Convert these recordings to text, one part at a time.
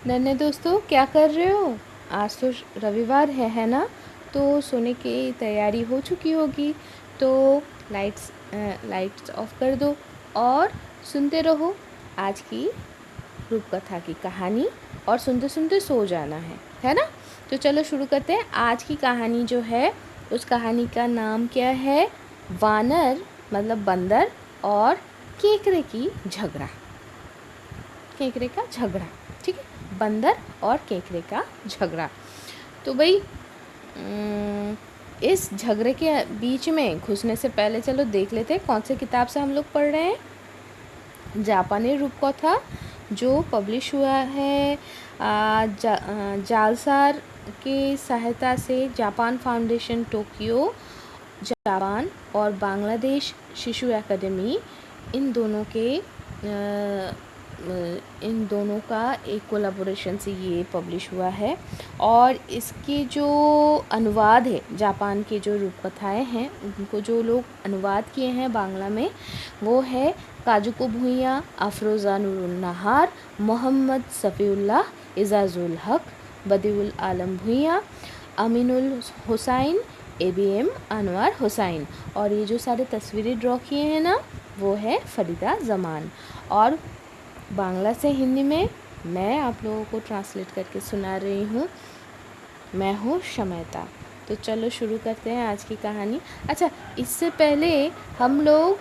नन्हे दोस्तों, क्या कर रहे हो? आज तो रविवार है ना? तो सोने की तैयारी हो चुकी होगी। तो लाइट्स ऑफ कर दो और सुनते रहो आज की रूपकथा की कहानी। और सुनते सुनते सो जाना है ना? तो चलो शुरू करते हैं। आज की कहानी जो है, उस कहानी का नाम क्या है? वानर मतलब बंदर और केकरे की झगड़ा। केकरे का झगड़ा, ठीक है। बंदर और केकरे का झगड़ा। तो भाई इस झगड़े के बीच में घुसने से पहले चलो देख लेते हैं कौन से किताब से हम लोग पढ़ रहे हैं। जापानी रूपकथा जो पब्लिश हुआ है जालसार की सहायता से जापान फाउंडेशन टोक्यो जापान और बांग्लादेश शिशु एकेडमी इन दोनों का एक कोलैबोरेशन से ये पब्लिश हुआ है। और इसके जो अनुवाद है, जापान के जो रूपकथाएँ हैं उनको जो लोग अनुवाद किए हैं बांग्ला में, वो है काजुको भुइया, अफरोज़ा नूरुन नहार, मोहम्मद सफ़ीउल्लाह, इजाज़ुल हक, बदिउल आलम भुइया, अमीनुल हुसैन, ABM अनवर हुसैन। और ये जो सारे तस्वीरें ड्रॉ किए हैं ना, वो है फरीदा जमान। और बांग्ला से हिंदी में मैं आप लोगों को ट्रांसलेट करके सुना रही हूँ। मैं हूँ शमैता। तो चलो शुरू करते हैं आज की कहानी। अच्छा, इससे पहले हम लोग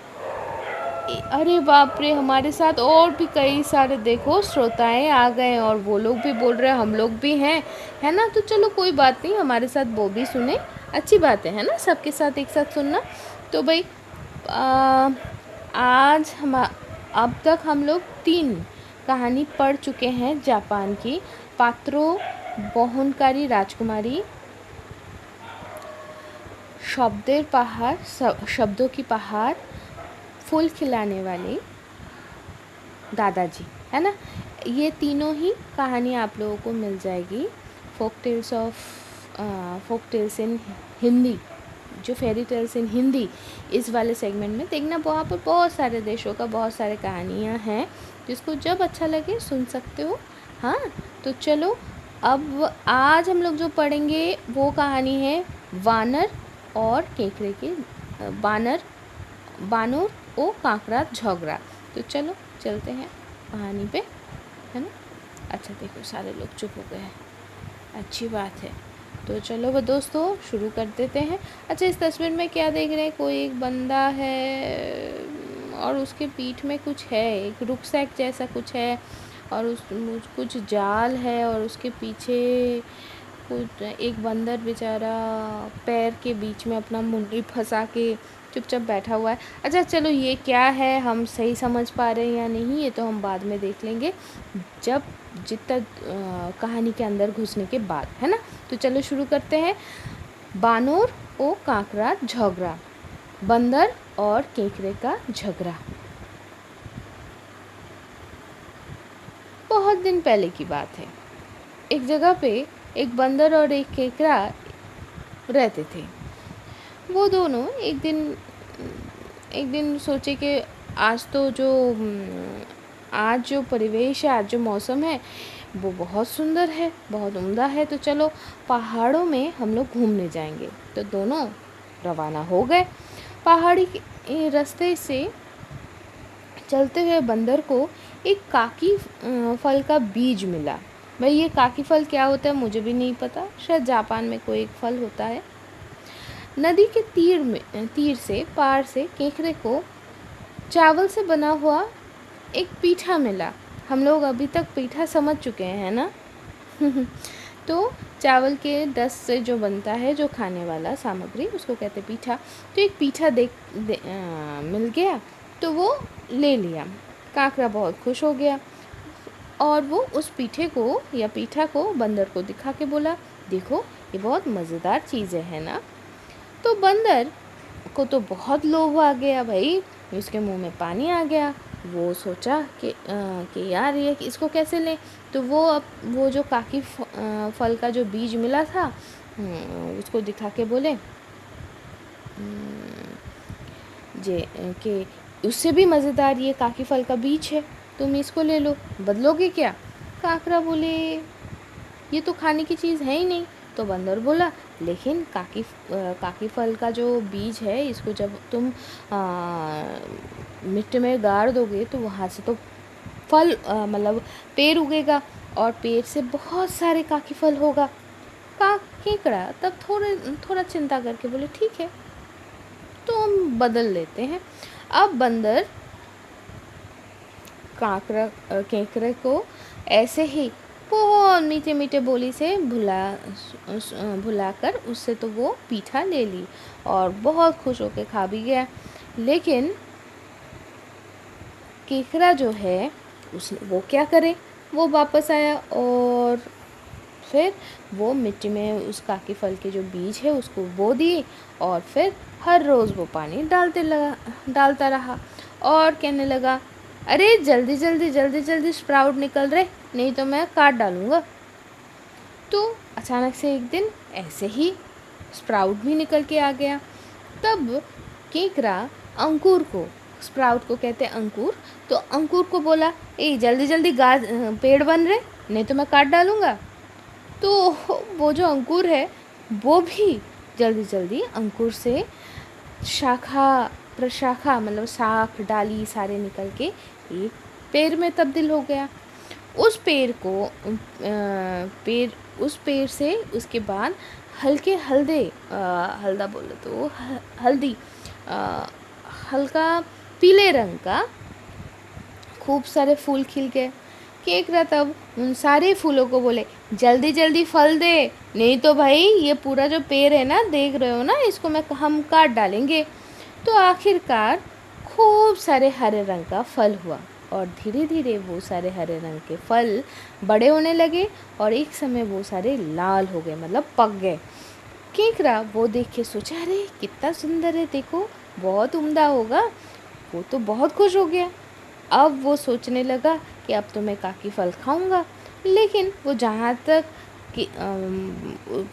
अरे बाप रे, हमारे साथ और भी कई सारे देखो श्रोताएं आ गए और वो लोग भी बोल रहे हैं हम लोग भी हैं, है ना? तो चलो कोई बात नहीं, हमारे साथ वो भी सुने, अच्छी बात है ना? सबके साथ एक साथ सुनना। तो भाई आज हम अब तक हम लोग 3 कहानी पढ़ चुके हैं जापान की। पात्रो बहनकारी राजकुमारी, शब्दों की पहाड़, फूल खिलाने वाले दादाजी, है ना? ये तीनों ही कहानी आप लोगों को मिल जाएगी फोक टेल्स इन हिंदी, जो फेरी टेल्स इन हिंदी, इस वाले सेगमेंट में देखना। वहाँ पर बहुत सारे देशों का बहुत सारे कहानियाँ हैं, जिसको जब अच्छा लगे सुन सकते हो। हाँ, तो चलो अब आज हम लोग जो पढ़ेंगे वो कहानी है वानर और केकरे के बानर ओ कांकड़ा झगड़ा। तो चलो चलते हैं कहानी पे, है ना? अच्छा देखो, सारे लोग चुप हो गए हैं, अच्छी बात है। तो चलो वो दोस्तों शुरू कर देते हैं। अच्छा, इस तस्वीर में क्या देख रहे हैं? कोई एक बंदा है और उसके पीठ में कुछ है, एक रुकसैक जैसा कुछ है, और कुछ जाल है, और उसके पीछे कुछ एक बंदर बेचारा पैर के बीच में अपना मुंडी फंसा के चुपचाप बैठा हुआ है। अच्छा चलो, ये क्या है, हम सही समझ पा रहे हैं या नहीं, ये तो हम बाद में देख लेंगे, जब जितना कहानी के अंदर घुसने के बाद, है ना? तो चलो शुरू करते हैं। बानर ओ कांकड़ा झगड़ा, बंदर और केकरे का झगड़ा। बहुत दिन पहले की बात है। एक जगह पे एक बंदर और एक केकड़ा रहते थे। वो दोनों एक दिन सोचे कि आज जो परिवेश है, आज जो मौसम है, वो बहुत सुंदर है, बहुत उम्दा है, तो चलो पहाड़ों में हम लोग घूमने जाएंगे। तो दोनों रवाना हो गए। पहाड़ी के रास्ते से चलते हुए बंदर को एक काकी फल का बीज मिला। भाई, ये काकी फल क्या होता है मुझे भी नहीं पता, शायद जापान में कोई एक फल होता है। नदी के तीर से पार से केकरे को चावल से बना हुआ एक पीठा मिला। हम लोग अभी तक पीठा समझ चुके हैं ना? तो चावल के डस्ट से जो बनता है, जो खाने वाला सामग्री, उसको कहते हैं पीठा। तो एक पीठा मिल गया, तो वो ले लिया। काकड़ा बहुत खुश हो गया और वो उस पीठा को बंदर को दिखा के बोला, देखो ये बहुत मज़ेदार चीज़ है ना? तो बंदर को तो बहुत लोभ आ गया भाई, उसके मुंह में पानी आ गया। वो सोचा कि यार ये इसको कैसे लें। तो वो जो काकी फल का जो बीज मिला था, उसको दिखा के बोले जे कि उससे भी मज़ेदार ये काकी फल का बीज है, तुम इसको ले लो, बदलोगे क्या? काकरा बोले ये तो खाने की चीज़ है ही नहीं। तो बंदर बोला लेकिन काकी फल का जो बीज है इसको जब तुम मिट्टी में गाड़ दोगे तो वहाँ से तो फल मतलब पेड़ उगेगा और पेड़ से बहुत सारे काकी फल होगा। केकड़ा तब थोड़ा चिंता करके बोले ठीक है तो हम बदल लेते हैं। अब बंदर केकड़े को ऐसे ही बहुत मीठे मीठे बोली से भुलाकर उससे तो वो पीठा ले ली और बहुत खुश होकर खा भी गया। लेकिन केकड़ा जो है वो क्या करे, वो वापस आया और फिर वो मिट्टी में उस काकी फल के जो बीज है उसको बो दिए और फिर हर रोज़ वो पानी डालता रहा और कहने लगा अरे जल्दी जल्दी जल्दी जल्दी स्प्राउट निकल रहे, नहीं तो मैं काट डालूँगा। तो अचानक से एक दिन ऐसे ही स्प्राउट भी निकल के आ गया। तब केकड़ा अंकुर को, स्प्राउट को कहते हैं अंकुर, तो अंकुर को बोला ए जल्दी जल्दी पेड़ बन रहे, नहीं तो मैं काट डालूँगा। तो वो जो अंकुर है वो भी जल्दी जल्दी अंकुर से शाखा प्रशाखा मतलब शाख डाली सारे निकल के एक पेड़ में तब्दील हो गया। उस पेड़ से उसके बाद हल्के हल्दा बोले तो हल्दी हल्का पीले रंग का खूब सारे फूल खिल गए। केकड़ा तब उन सारे फूलों को बोले जल्दी जल्दी फल दे, नहीं तो भाई ये पूरा जो पेड़ है ना देख रहे हो ना इसको हम काट डालेंगे। तो आखिरकार खूब सारे हरे रंग का फल हुआ और धीरे धीरे वो सारे हरे रंग के फल बड़े होने लगे और एक समय वो सारे लाल हो गए मतलब पक गए। केकड़ा वो देख के सोचा अरे कितना सुंदर है, देखो बहुत उम्दा होगा। वो तो बहुत खुश हो गया। अब वो सोचने लगा कि अब तो मैं काकी फल खाऊंगा। लेकिन वो जहाँ तक कि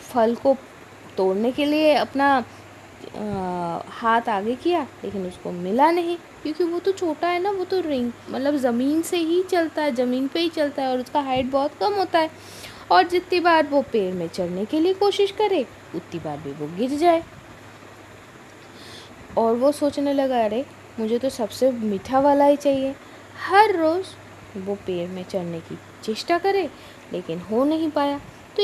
फल को तोड़ने के लिए अपना हाथ आगे किया लेकिन उसको मिला नहीं, क्योंकि वो तो छोटा है ना, वो तो रिंग मतलब ज़मीन से ही चलता है, ज़मीन पे ही चलता है और उसका हाइट बहुत कम होता है और जितनी बार वो पेड़ में चढ़ने के लिए कोशिश करे उतनी बार भी वो गिर जाए। और वो सोचने लगा अरे मुझे तो सबसे मीठा वाला ही चाहिए। हर रोज़ वो पेड़ में चढ़ने की चेष्टा करे लेकिन हो नहीं पाया। तो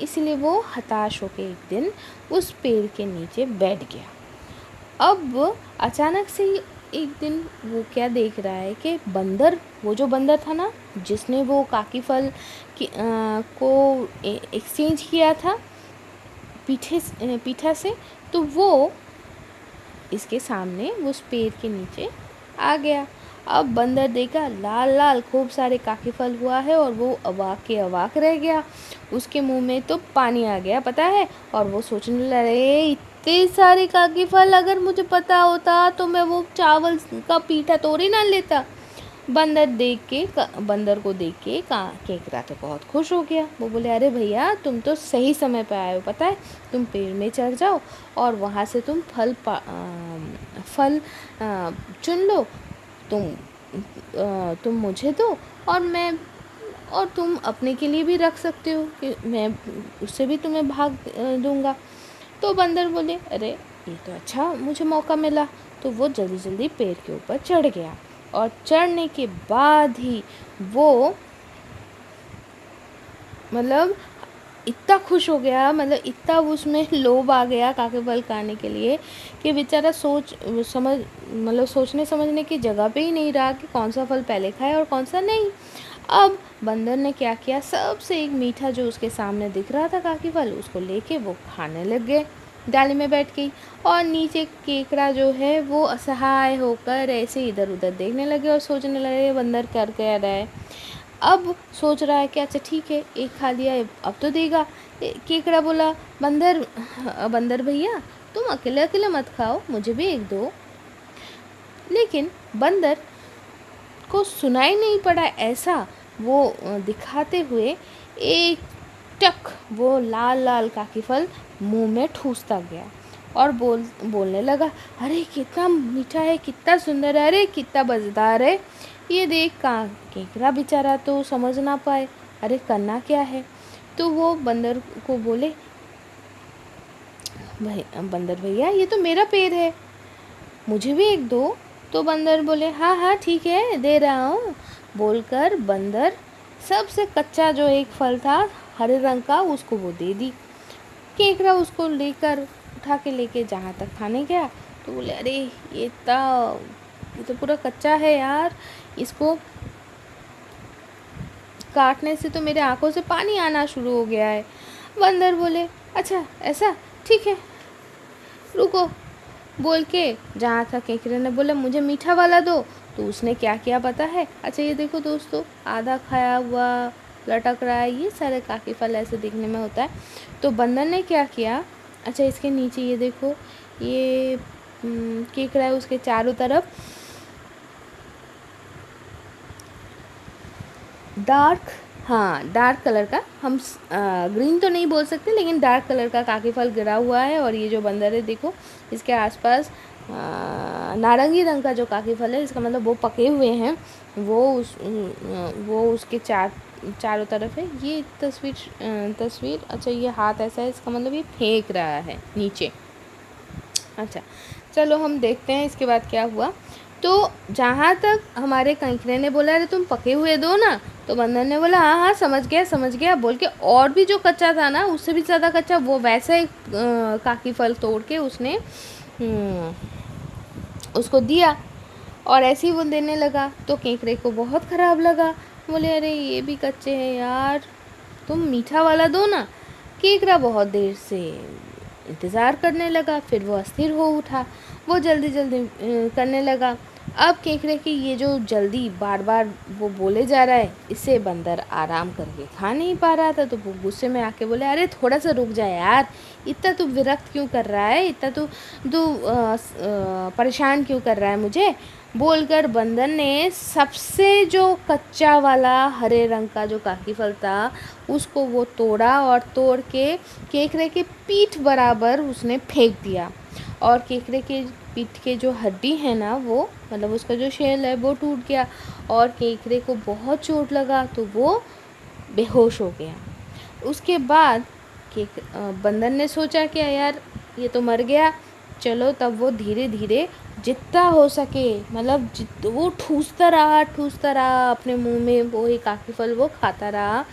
इसलिए वो हताश होकर एक दिन उस पेड़ के नीचे बैठ गया। अब अचानक से ही एक दिन वो क्या देख रहा है कि बंदर, वो जो बंदर था ना जिसने वो काकी फल को एक्सचेंज किया था पीठा से, तो वो इसके सामने उस पेड़ के नीचे आ गया। अब बंदर देखा लाल लाल खूब सारे काकी फल हुआ है और वो अवाक के अवाक रह गया। उसके मुंह में तो पानी आ गया पता है, और वो सोचने लगे इतने सारे काकी फल, अगर मुझे पता होता तो मैं वो चावल का पीठा तोड़ ना लेता। बंदर को देख के केकड़ा तो बहुत खुश हो गया। वो बोले अरे भैया तुम तो सही समय पे आए हो, पता है तुम पेड़ में चढ़ जाओ और वहाँ से तुम फल चुन लो, तुम मुझे दो और तुम अपने के लिए भी रख सकते हो कि मैं उससे भी तुम्हें भाग दूंगा। तो बंदर बोले अरे ये तो अच्छा मुझे मौका मिला। तो वो जल्दी जल्दी पेड़ के ऊपर चढ़ गया और चढ़ने के बाद ही वो मतलब इतना खुश हो गया, मतलब इतना उसमें लोभ आ गया काके फल खाने के लिए कि बेचारा सोचने समझने की जगह पे ही नहीं रहा कि कौन सा फल पहले खाए और कौन सा नहीं। अब बंदर ने क्या किया, सबसे एक मीठा जो उसके सामने दिख रहा था काकी फल, उसको लेके वो खाने लग गए डाली में बैठ गई। और नीचे केकड़ा जो है वो असहाय होकर ऐसे इधर उधर देखने लगे और सोचने लगे बंदर कर क्या रहा है। अब सोच रहा है कि अच्छा ठीक है एक खा लिया अब तो देगा। केकड़ा बोला बंदर भैया तुम अकेले अकेले मत खाओ, मुझे भी एक दो। लेकिन बंदर को सुनाई नहीं पड़ा ऐसा, वो दिखाते हुए एक टक वो लाल लाल काकी फल मुंह में ठूसता गया और बोलने लगा अरे कितना मीठा है, कितना सुंदर है, अरे कितना मज़ेदार है, ये देख। केकड़ा बेचारा तो समझ ना पाए, अरे करना क्या है। तो वो बंदर को बोले, भाई बंदर भैया ये तो मेरा पेड़ है, मुझे भी एक दो। तो बंदर बोले हाँ हाँ ठीक है दे रहा हूँ। बोलकर बंदर सबसे कच्चा जो एक फल था हरे रंग का उसको वो दे दी। केकड़ा उसको लेकर उठा के लेके जहाँ तक खाने गया तो बोले अरे ये तो पूरा कच्चा है यार, इसको काटने से तो मेरे आंखों से पानी आना शुरू हो गया है। बंदर बोले अच्छा ऐसा, ठीक है रुको। बोल के जहाँ था केकड़े ने बोला मुझे मीठा वाला दो। तो उसने क्या किया पता है, अच्छा ये देखो दोस्तों, आधा खाया हुआ लटक रहा है, ये सारे काकी फल ऐसे दिखने में होता है। तो बंदर ने क्या किया, अच्छा इसके नीचे ये देखो, ये केकड़ा है, उसके चारों तरफ डार्क कलर का, हम ग्रीन तो नहीं बोल सकते लेकिन डार्क कलर का काकी फल गिरा हुआ है। और ये जो बंदर है देखो, इसके आसपास नारंगी रंग का जो काकी फल है, इसका मतलब वो पके हुए हैं, वो उसके चारों तरफ है। ये तस्वीर अच्छा ये हाथ ऐसा है, इसका मतलब ये फेंक रहा है नीचे। अच्छा चलो हम देखते हैं इसके बाद क्या हुआ। तो जहाँ तक हमारे कंकरे ने बोला अरे तुम पके हुए दो ना, तो बंदर ने बोला हाँ हाँ समझ गया बोल के, और भी जो कच्चा था ना उससे भी ज़्यादा कच्चा वो वैसा ही काकी फल तोड़ के उसने उसको दिया। और ऐसे ही वो देने लगा तो केकड़े को बहुत ख़राब लगा, बोले अरे ये भी कच्चे हैं यार, तुम मीठा वाला दो ना। केकड़ा बहुत देर से इंतज़ार करने लगा, फिर वो अस्थिर हो उठा, वो जल्दी जल्दी करने लगा। अब केकड़े की ये जो जल्दी बार बार वो बोले जा रहा है, इससे बंदर आराम करके खा नहीं पा रहा था। तो वो गुस्से में आके बोले अरे थोड़ा सा रुक जाए यार, इतना तू विरक्त क्यों कर रहा है, इतना तू परेशान क्यों कर रहा है मुझे। बोलकर बंदर ने सबसे जो कच्चा वाला हरे रंग का जो काकी फल था उसको वो तोड़ा, और तोड़ के केकड़े के पीठ बराबर उसने फेंक दिया। और केकड़े के पीठ के जो हड्डी है ना, वो मतलब उसका जो शेल है वो टूट गया, और केकड़े को बहुत चोट लगा तो वो बेहोश हो गया। उसके बाद बंदर ने सोचा कि यार ये तो मर गया, चलो तब वो धीरे धीरे जितना हो सके मतलब वो ठूसता रहा अपने मुंह में, वो ही काकी फल वो खाता रहा,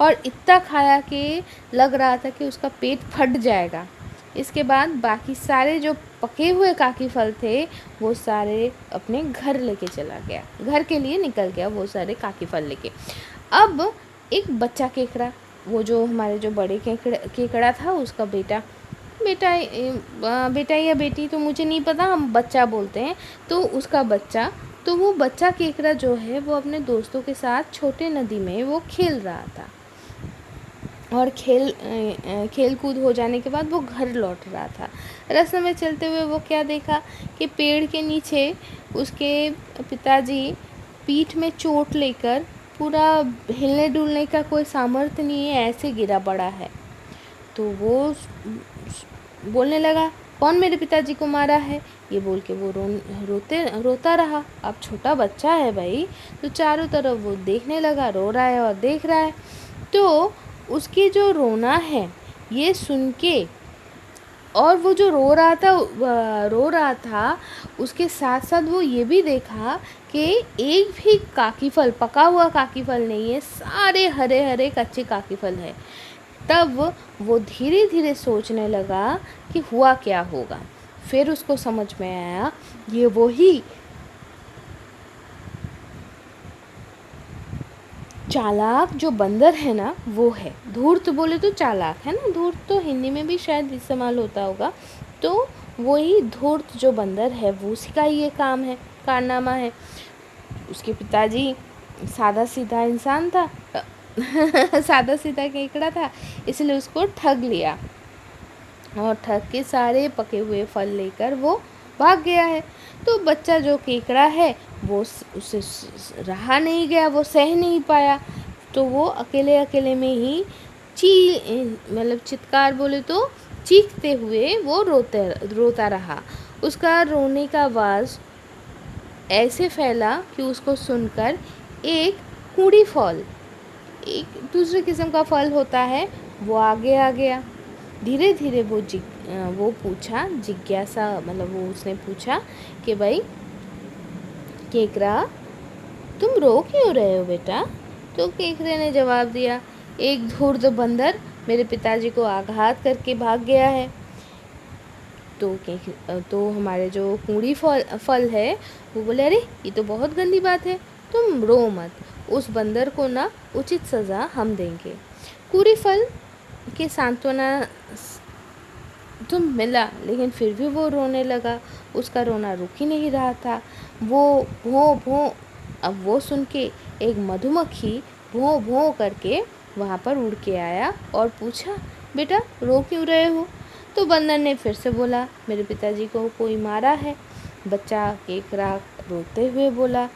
और इतना खाया कि लग रहा था कि उसका पेट फट जाएगा। इसके बाद बाकी सारे जो पके हुए काकी फल थे वो सारे अपने घर लेके चला गया, घर के लिए निकल गया वो सारे काकी फल लेके। अब एक बच्चा केकड़ा, वो जो हमारे जो बड़े केकड़ा था उसका बेटा या बेटी तो मुझे नहीं पता, हम बच्चा बोलते हैं, तो उसका बच्चा, तो वो बच्चा केकड़ा जो है वो अपने दोस्तों के साथ छोटे नदी में वो खेल रहा था, और खेल कूद हो जाने के बाद वो घर लौट रहा था। रास्ते में चलते हुए वो क्या देखा कि पेड़ के नीचे उसके पिताजी पीठ में चोट लेकर, पूरा हिलने डुलने का कोई सामर्थ्य नहीं है, ऐसे गिरा पड़ा है। तो वो बोलने लगा कौन मेरे पिताजी को मारा है, ये बोल के वो रोता रहा। अब छोटा बच्चा है भाई, तो चारों तरफ वो देखने लगा, रो रहा है और देख रहा है। तो उसकी जो रोना है ये सुन के, और वो जो रो रहा था उसके साथ साथ वो ये भी देखा कि एक भी काकी फल, पका हुआ काकी फल नहीं है, सारे हरे हरे कच्चे काकी फल है। तब वो धीरे धीरे सोचने लगा कि हुआ क्या होगा। फिर उसको समझ में आया ये वही चालाक जो बंदर है ना वो है। धूर्त बोले तो चालाक है ना, धूर्त तो हिंदी में भी शायद इस्तेमाल होता होगा। तो वही धूर्त जो बंदर है वो उसी का ये काम है, कारनामा है। उसके पिताजी सादा सीधा इंसान था सादा सीधा केकड़ा था, इसलिए उसको ठग लिया, और ठग के सारे पके हुए फल लेकर वो भाग गया है। तो बच्चा जो केकड़ा है वो उसे रहा नहीं गया, वो सह नहीं पाया, तो वो अकेले में ही मतलब चित्कार बोले तो चीखते हुए वो रोता रहा। उसका रोने का आवाज़ ऐसे फैला कि उसको सुनकर एक दूसरे किस्म का फल होता है वो आगे आ गया। धीरे धीरे वो पूछा, जिज्ञासा मतलब वो उसने पूछा कि भाई केकरा, तुम रो क्यों रहे हो बेटा? तो केकरे ने जवाब दिया, एक धूर्त बंदर मेरे पिताजी को आघात करके भाग गया है। तो हमारे जो कूड़ी फल है वो बोले, अरे ये तो बहुत गंदी बात है, तुम रो मत, उस बंदर को ना उचित सज़ा हम देंगे। कूड़ी फल के सांत्वना तो मिला, लेकिन फिर भी वो रोने लगा। उसका रोना रुक ही नहीं रहा था। वो भों भों, अब वो सुन के एक मधुमक्खी भों भों करके वहाँ पर उड़ के आया और पूछा, बेटा रो क्यों रहे हो? तो बंदर ने फिर से बोला, मेरे पिताजी को कोई मारा है। बच्चा केकरा रोते हुए बोला,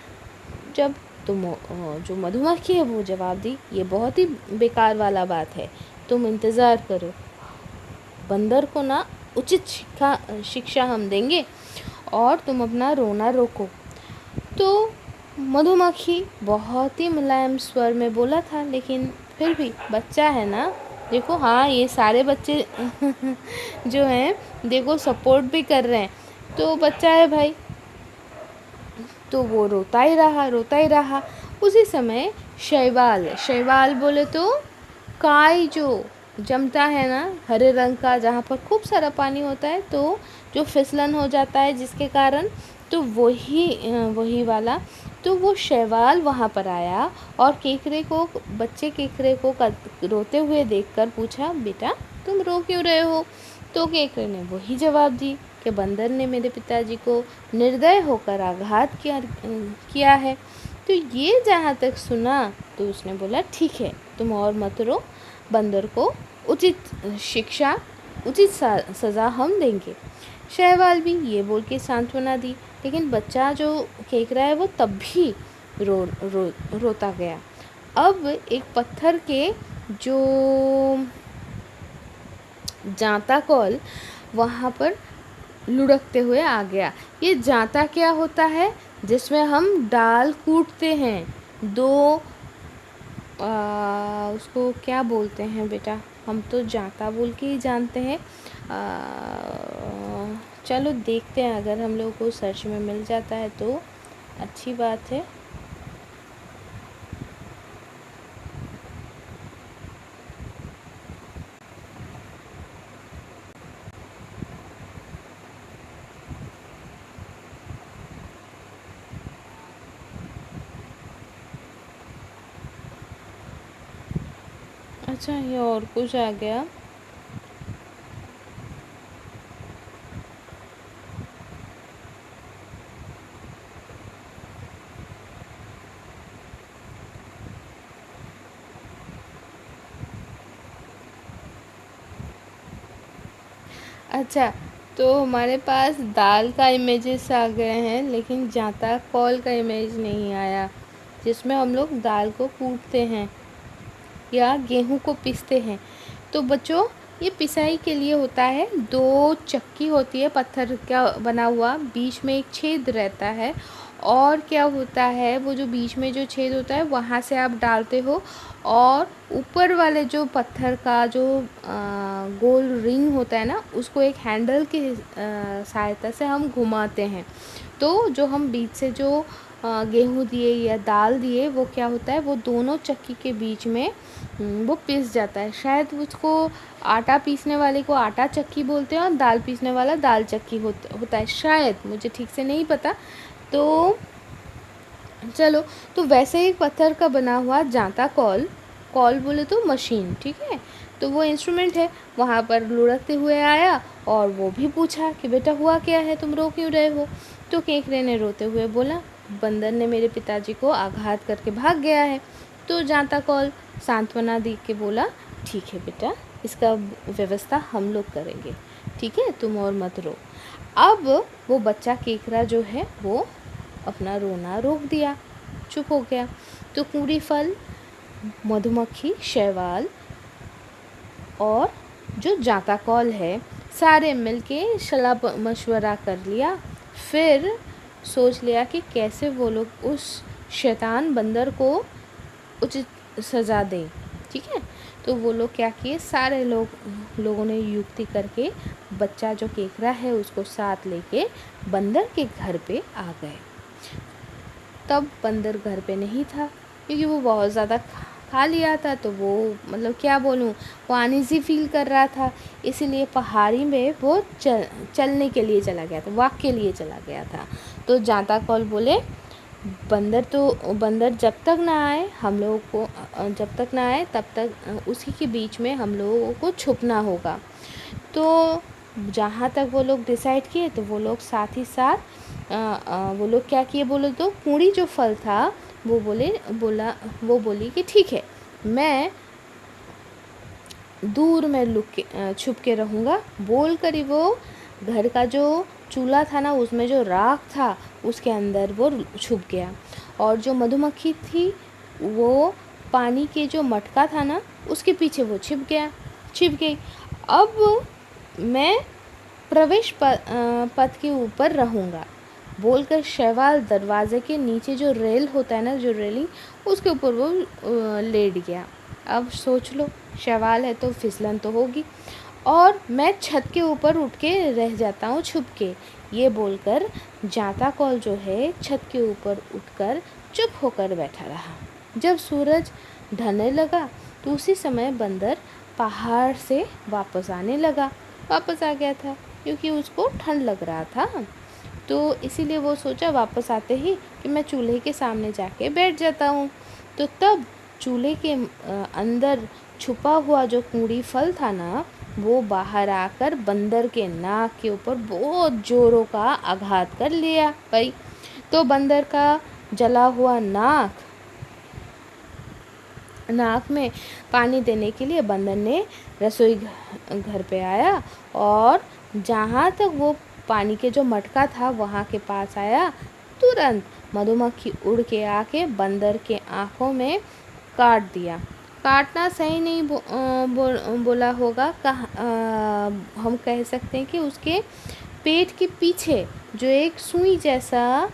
जब जो मधुमक्खी है वो जवाब दी, ये बहुत ही बेकार वाला बात है, तुम इंतज़ार करो, बंदर को ना उचित शिक्षा हम देंगे और तुम अपना रोना रोको। तो मधुमक्खी बहुत ही मुलायम स्वर में बोला था, लेकिन फिर भी बच्चा है ना, देखो, हाँ ये सारे बच्चे जो हैं देखो सपोर्ट भी कर रहे हैं, तो बच्चा है भाई, तो वो रोता ही रहा। उसी समय शैवाल बोले तो काई जो जमता है ना हरे रंग का, जहाँ पर खूब सारा पानी होता है, तो जो फिसलन हो जाता है जिसके कारण, तो वही वाला, तो वो शैवाल वहाँ पर आया और बच्चे केकरे को रोते हुए देखकर पूछा, बेटा तुम रो क्यों रहे हो? तो केकरे ने वही जवाब दी कि बंदर ने मेरे पिताजी को निर्दय होकर आघात किया है। तो ये जहाँ तक सुना तो उसने बोला, ठीक है तुम और मत रो, बंदर को उचित शिक्षा, उचित सज़ा हम देंगे। शैवाल भी ये बोल के सांत्वना दी, लेकिन बच्चा जो केकरा है वो तब भी रोता गया। अब एक पत्थर के जो जांता कौल वहाँ पर लुढ़कते हुए आ गया। ये जांता क्या होता है? जिसमें हम डाल कूटते हैं। उसको क्या बोलते हैं बेटा? हम तो जांता बोल के ही जानते हैं। चलो देखते हैं, अगर हम लोगों को सर्च में मिल जाता है तो अच्छी बात है। अच्छा, ये और कुछ आ गया। अच्छा, तो हमारे पास दाल का इमेजेस आ गए हैं, लेकिन जांता कॉल का इमेज नहीं आया, जिसमें हम लोग दाल को कूटते हैं या गेहूं को पीसते हैं। तो बच्चों, ये पिसाई के लिए होता है। 2 चक्की होती है पत्थर का बना हुआ, बीच में एक छेद रहता है, और क्या होता है, वो जो बीच में जो छेद होता है वहाँ से आप डालते हो, और ऊपर वाले जो पत्थर का जो गोल रिंग होता है ना, उसको एक हैंडल की सहायता से हम घुमाते हैं। तो जो हम बीच से जो गेहूँ दिए या दाल दिए, वो क्या होता है, वो दोनों चक्की के बीच में वो पिस जाता है। शायद उसको आटा पीसने वाले को आटा चक्की बोलते हैं और दाल पीसने वाला दाल चक्की होता है, शायद, मुझे ठीक से नहीं पता। तो चलो, तो वैसे ही पत्थर का बना हुआ जांता कॉल बोले तो मशीन, ठीक है, तो वो इंस्ट्रूमेंट है, वहाँ पर लुढ़कते हुए आया और वो भी पूछा कि बेटा हुआ क्या है, तुम रो क्यों रहे हो? तो केकरे ने रोते हुए बोला, बंदर ने मेरे पिताजी को आघात करके भाग गया है। तो जांता कौल सांत्वना दे के बोला, ठीक है बेटा, इसका व्यवस्था हम लोग करेंगे, ठीक है, तुम और मत रो। अब वो बच्चा केकरा जो है वो अपना रोना रोक दिया, चुप हो गया। तो कूड़ी फल, मधुमक्खी, शैवाल और जो जांता कौल है, सारे मिलके सलाह मशवरा कर लिया। फिर सोच लिया कि कैसे वो लोग उस शैतान बंदर को उचित सज़ा दें। ठीक है, तो वो लोग क्या किए, सारे लोगों ने युक्ति करके बच्चा जो केकड़ा है उसको साथ लेके बंदर के घर पे आ गए। तब बंदर घर पे नहीं था क्योंकि वो बहुत ज़्यादा खा लिया था, तो वो मतलब क्या बोलूँ, वो अनईज़ी फील कर रहा था, इसीलिए पहाड़ी में वो चलने के लिए चला गया था, वॉक के लिए चला गया था। तो जाता कौल बोले बंदर जब तक ना आए हम लोगों को जब तक ना आए तब तक उसी के बीच में हम लोगों को छुपना होगा। तो जहाँ तक वो लोग डिसाइड किए, तो वो लोग साथ ही साथ वो लोग क्या किए बोले तो पूरी जो फल था वो बोली कि ठीक है, मैं दूर में लुक के छुप के रहूँगा। बोल कर ही वो घर का जो चूल्हा था ना, उसमें जो राख था उसके अंदर वो छुप गया। और जो मधुमक्खी थी वो पानी के जो मटका था ना उसके पीछे वो छिप गई। अब मैं प्रवेश पथ के ऊपर रहूँगा बोलकर शैवाल दरवाजे के नीचे जो रेल होता है ना, जो रेलिंग, उसके ऊपर वो लेट गया। अब सोच लो, शैवाल है तो फिसलन तो होगी, और मैं छत के ऊपर उठ के रह जाता हूँ छुप के। ये बोलकर जाता कौल जो है छत के ऊपर उठकर चुप होकर बैठा रहा। जब सूरज ढलने लगा तो उसी समय बंदर पहाड़ से वापस आ गया था क्योंकि उसको ठंड लग रहा था। तो इसीलिए वो सोचा वापस आते ही कि मैं चूल्हे के सामने जाके बैठ जाता हूँ। तो तब चूल्हे के अंदर छुपा हुआ जो कूड़ी फल था ना, वो बाहर आकर बंदर के नाक के ऊपर बहुत जोरों का आघात कर लिया भाई। तो बंदर का जला हुआ नाक में पानी देने के लिए बंदर ने रसोई घर पे आया, और जहाँ तक वो पानी के जो मटका था वहाँ के पास आया, तुरंत मधुमक्खी उड़ के आके बंदर के आँखों में काट दिया। काटना सही नहीं बोला होगा, हम कह सकते हैं कि उसके पेट के पीछे जो एक सुई जैसा,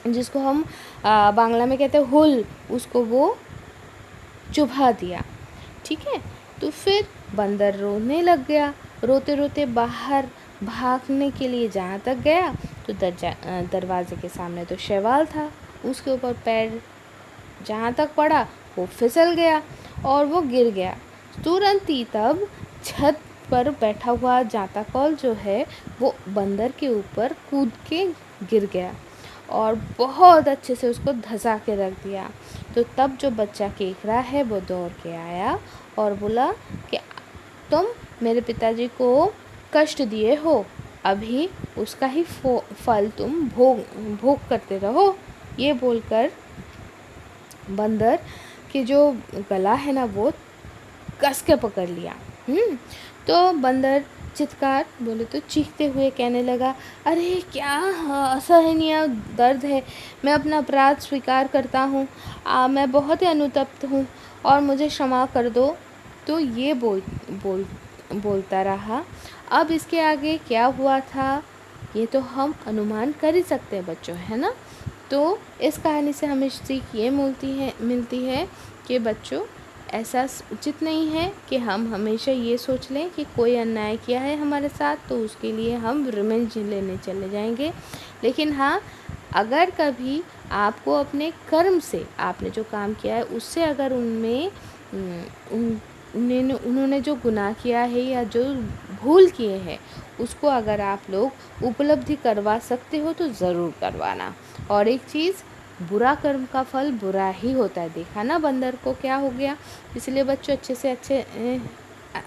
जिसको हम बांग्ला में कहते हैं हुल, उसको वो चुभा दिया। ठीक है, तो फिर बंदर रोने लग गया। रोते रोते बाहर भागने के लिए जहाँ तक गया तो दरवाजे के सामने तो शैवाल था, उसके ऊपर पैर जहाँ तक पड़ा वो फिसल गया और वो गिर गया। तुरंत ही तब छत पर बैठा हुआ जाता कौल जो है वो बंदर के ऊपर कूद के गिर गया और बहुत अच्छे से उसको धंसा के रख दिया। तो तब जो बच्चा केकड़ा है वो दौड़ के आया और बोला कि तुम मेरे पिताजी को कष्ट दिए हो, अभी उसका ही फल तुम भोग करते रहो। ये बोलकर बंदर के जो गला है ना वो कस के पकड़ लिया। तो बंदर चित्कार बोले तो चीखते हुए कहने लगा, अरे क्या असहनीय दर्द है, मैं अपना अपराध स्वीकार करता हूँ, मैं बहुत ही अनुतप्त हूँ और मुझे क्षमा कर दो। तो ये बोलता रहा। अब इसके आगे क्या हुआ था ये तो हम अनुमान कर ही सकते हैं बच्चों, है ना। तो इस कहानी से हमें सीख ये मिलती है कि बच्चों ऐसा उचित नहीं है कि हम हमेशा ये सोच लें कि कोई अन्याय किया है हमारे साथ तो उसके लिए हम रिवेंज लेने चले जाएंगे। लेकिन हाँ, अगर कभी आपको अपने कर्म से आपने जो काम किया है उससे अगर उन्होंने जो गुनाह किया है या जो भूल किए हैं उसको अगर आप लोग उपलब्धि करवा सकते हो तो ज़रूर करवाना। और एक चीज़, बुरा कर्म का फल बुरा ही होता है। देखा ना बंदर को क्या हो गया। इसलिए बच्चों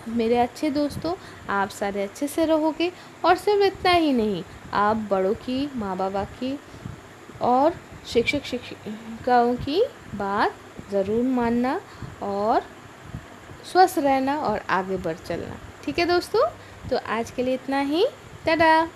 मेरे अच्छे दोस्तों, आप सारे अच्छे से रहोगे और सिर्फ इतना ही नहीं, आप बड़ों की, माँ बाबा की और शिक्षिकाओं की बात ज़रूर मानना और स्वस्थ रहना और आगे बढ़ चलना। ठीक है दोस्तों, तो आज के लिए इतना ही। टाटा।